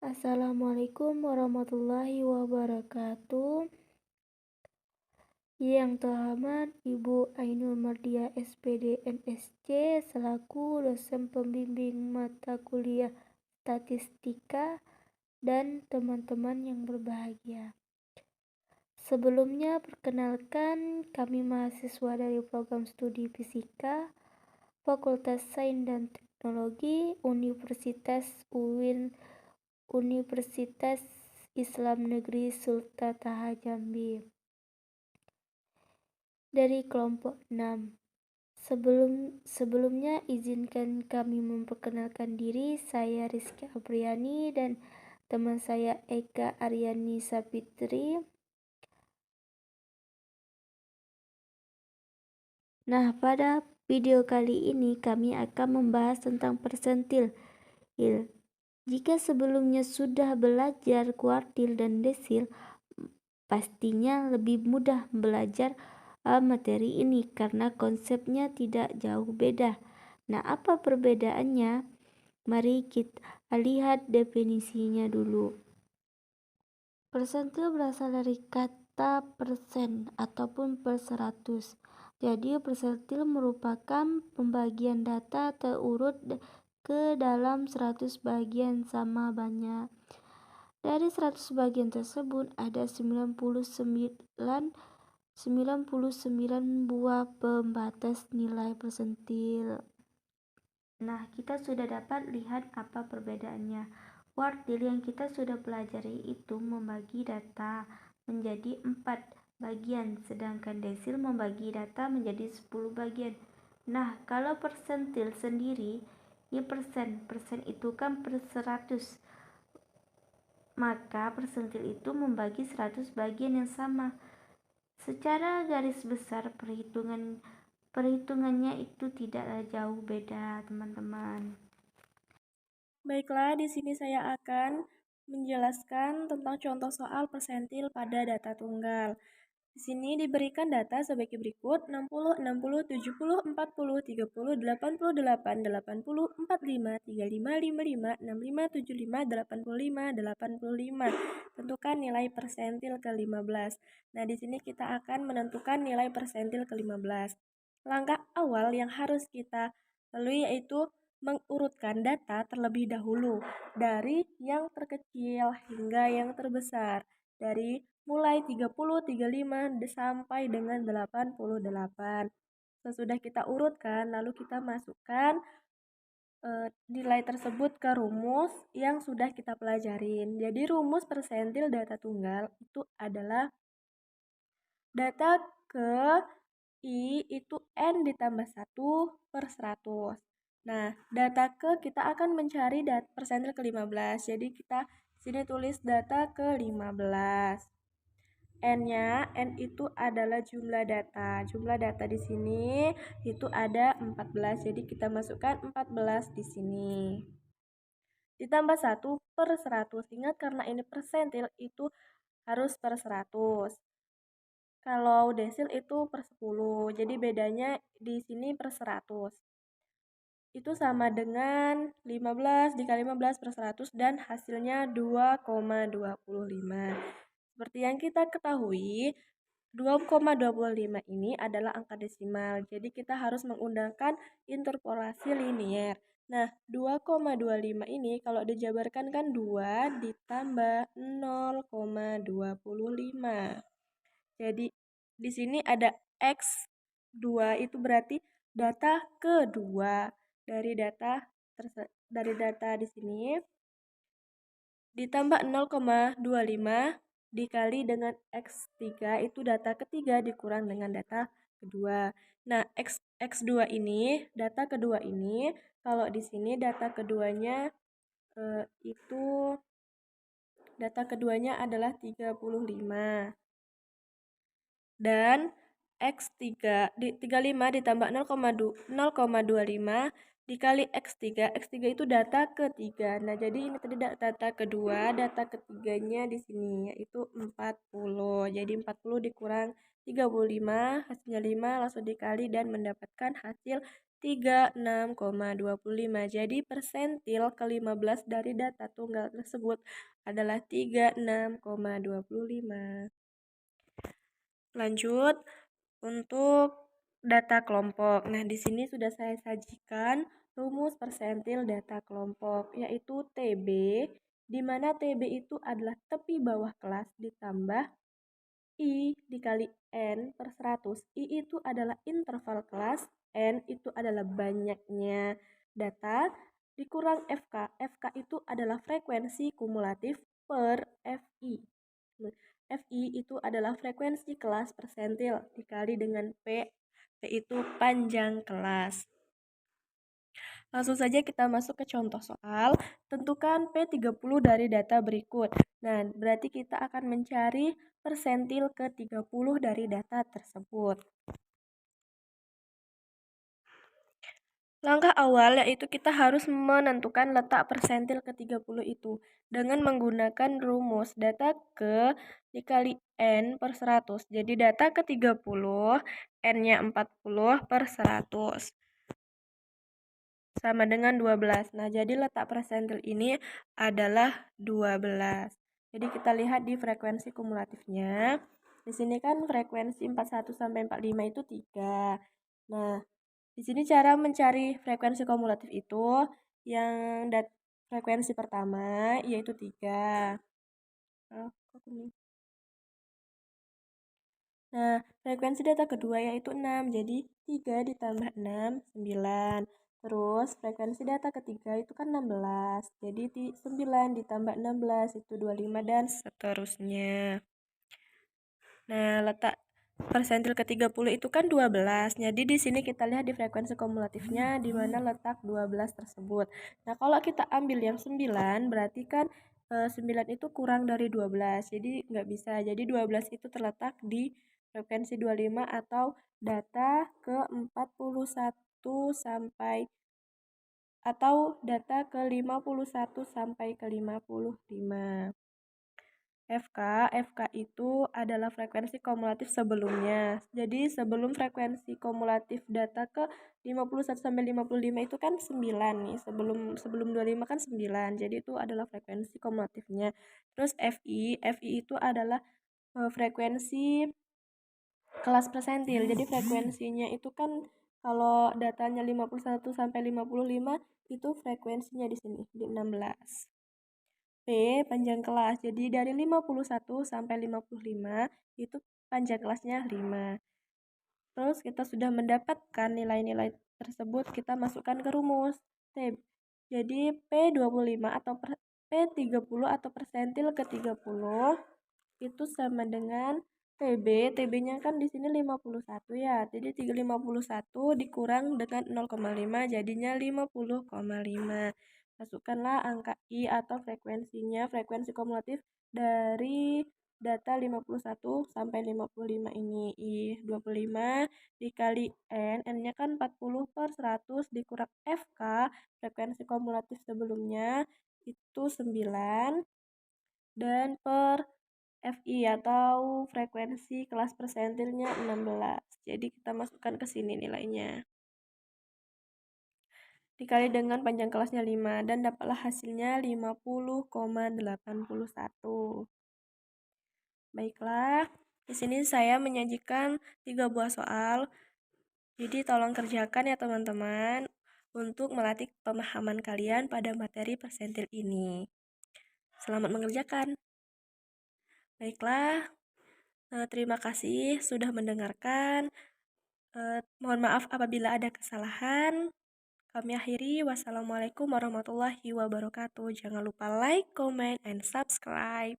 Assalamualaikum warahmatullahi wabarakatuh. Yang terhormat Ibu Ainul Mardiah SPD MSc selaku dosen pembimbing mata kuliah statistika dan teman-teman yang berbahagia. Sebelumnya perkenalkan, kami mahasiswa dari program studi fisika Fakultas Sains dan Teknologi Universitas UIN Universitas Islam Negeri Sultan Taha Jambi dari kelompok 6. Sebelumnya izinkan kami memperkenalkan diri. Saya Rizky Apriani dan teman saya Eka Aryani Sapitri. Nah, pada video kali ini kami akan membahas tentang persentil. Jika sebelumnya sudah belajar kuartil dan desil, pastinya lebih mudah belajar materi ini karena konsepnya tidak jauh beda. Nah, apa perbedaannya? Mari kita lihat definisinya dulu. Persentil berasal dari kata persen ataupun per 100. Jadi persentil merupakan pembagian data terurut ke dalam 100 bagian sama banyak. Dari 100 bagian tersebut ada 99 buah pembatas nilai persentil. Nah, kita sudah dapat lihat apa perbedaannya. Kuartil yang kita sudah pelajari itu membagi data menjadi 4 bagian, sedangkan desil membagi data menjadi 10 bagian. Nah, kalau persentil sendiri, ini persen itu kan per 100. Maka persentil itu membagi 100 bagian yang sama. Secara garis besar perhitungannya itu tidak jauh beda, teman-teman. Baiklah, di sini saya akan menjelaskan tentang contoh soal persentil pada data tunggal. Di sini diberikan data sebagai berikut: 60, 60, 70, 40, 30, 88, 80, 45, 35, 55, 65, 75, 85, 85. Tentukan nilai persentil ke-15. Nah, di sini kita akan menentukan nilai persentil ke-15. Langkah awal yang harus kita lalui yaitu mengurutkan data terlebih dahulu dari yang terkecil hingga yang terbesar, dari mulai 30, 35 sampai dengan 88. Sesudah kita urutkan, lalu kita masukkan nilai tersebut ke rumus yang sudah kita pelajarin. Jadi rumus persentil data tunggal itu adalah data ke I itu N ditambah 1 per 100. Nah, data ke kita akan mencari persentil ke-15. Jadi kita sini tulis data ke-15. N-nya, N itu adalah jumlah data. Jumlah data di sini itu ada 14. Jadi kita masukkan 14 di sini. Ditambah 1 per 100. Ingat karena ini persentil itu harus per 100. Kalau desil itu per 10. Jadi bedanya di sini per 100. Itu sama dengan 15 dikali 15 per 100 dan hasilnya 2,25. Seperti yang kita ketahui, 2,25 ini adalah angka desimal. Jadi kita harus menggunakan interpolasi linier. Nah, 2,25 ini kalau dijabarkan kan 2 ditambah 0,25. Jadi di sini ada X2 itu berarti data kedua dari data di sini ditambah 0,25 dikali dengan X3 itu data ketiga dikurang dengan data kedua. Nah, X2 ini, data kedua ini, kalau di sini data keduanya adalah 35. Dan X3 35 ditambah 0,25 dikali X3 itu data ketiga. Nah, jadi ini tadi data kedua, data ketiganya di sini yaitu 40. Jadi 40 dikurang 35, hasilnya 5, langsung dikali dan mendapatkan hasil 36,25. Jadi persentil ke-15 dari data tunggal tersebut adalah 36,25. Lanjut untuk data kelompok. Nah, di sini sudah saya sajikan rumus persentil data kelompok, yaitu TB, di mana TB itu adalah tepi bawah kelas ditambah I dikali N per 100. I itu adalah interval kelas, N itu adalah banyaknya data, dikurang FK. FK itu adalah frekuensi kumulatif per FI. FI itu adalah frekuensi kelas persentil dikali dengan P, P itu panjang kelas. Langsung saja kita masuk ke contoh soal. Tentukan P30 dari data berikut. Nah, berarti kita akan mencari persentil ke-30 dari data tersebut. Langkah awal yaitu kita harus menentukan letak persentil ke-30 itu dengan menggunakan rumus data ke dikali N per 100. Jadi data ke-30, N-nya 40 per 100. Sama dengan 12. Nah, jadi letak persentil ini adalah 12. Jadi kita lihat di frekuensi kumulatifnya. Di sini kan frekuensi 41 sampai 45 itu 3. Nah, di sini cara mencari frekuensi kumulatif itu yang frekuensi pertama yaitu 3. Nah, frekuensi data kedua yaitu 6. Jadi 3 ditambah 6, 9. Terus frekuensi data ketiga itu kan 16. Jadi 9 ditambah 16 itu 25 dan seterusnya. Nah, letak persentil ke-30 itu kan 12. Jadi di sini kita lihat di frekuensi kumulatifnya di mana letak 12 tersebut. Nah, kalau kita ambil yang 9 berarti kan 9 itu kurang dari 12. Jadi nggak bisa. Jadi 12 itu terletak di frekuensi 25 atau data ke-41 sampai atau data ke-51 sampai ke-55. FK itu adalah frekuensi kumulatif sebelumnya. Jadi sebelum frekuensi kumulatif data ke 51 sampai 55 itu kan 9 nih. Sebelum 25 kan 9. Jadi itu adalah frekuensi kumulatifnya. Terus FI itu adalah frekuensi kelas persentil. Jadi frekuensinya itu kan kalau datanya 51 sampai 55 itu frekuensinya di sini di 16. P panjang kelas. Jadi dari 51 sampai 55 itu panjang kelasnya 5. Terus kita sudah mendapatkan nilai-nilai tersebut, kita masukkan ke rumus T. Jadi P30 atau P30 atau persentil ke-30 itu sama dengan TB. TB-nya kan di sini 51 ya. Jadi 51 dikurang dengan 0,5 jadinya 50,5. Masukkanlah angka I atau frekuensinya, frekuensi kumulatif dari data 51 sampai 55 ini. I 25 dikali N, N-nya kan 40 per 100 dikurang FK, frekuensi kumulatif sebelumnya itu 9, dan per FI atau frekuensi kelas persentilnya 16. Jadi kita masukkan ke sini nilainya. Dikali dengan panjang kelasnya 5 dan dapatlah hasilnya 50,81. Baiklah, di sini saya menyajikan 3 buah soal. Jadi tolong kerjakan ya teman-teman untuk melatih pemahaman kalian pada materi persentil ini. Selamat mengerjakan. Baiklah, terima kasih sudah mendengarkan. Mohon maaf apabila ada kesalahan. Kami akhiri. Wassalamualaikum warahmatullahi wabarakatuh. Jangan lupa like, comment, and subscribe.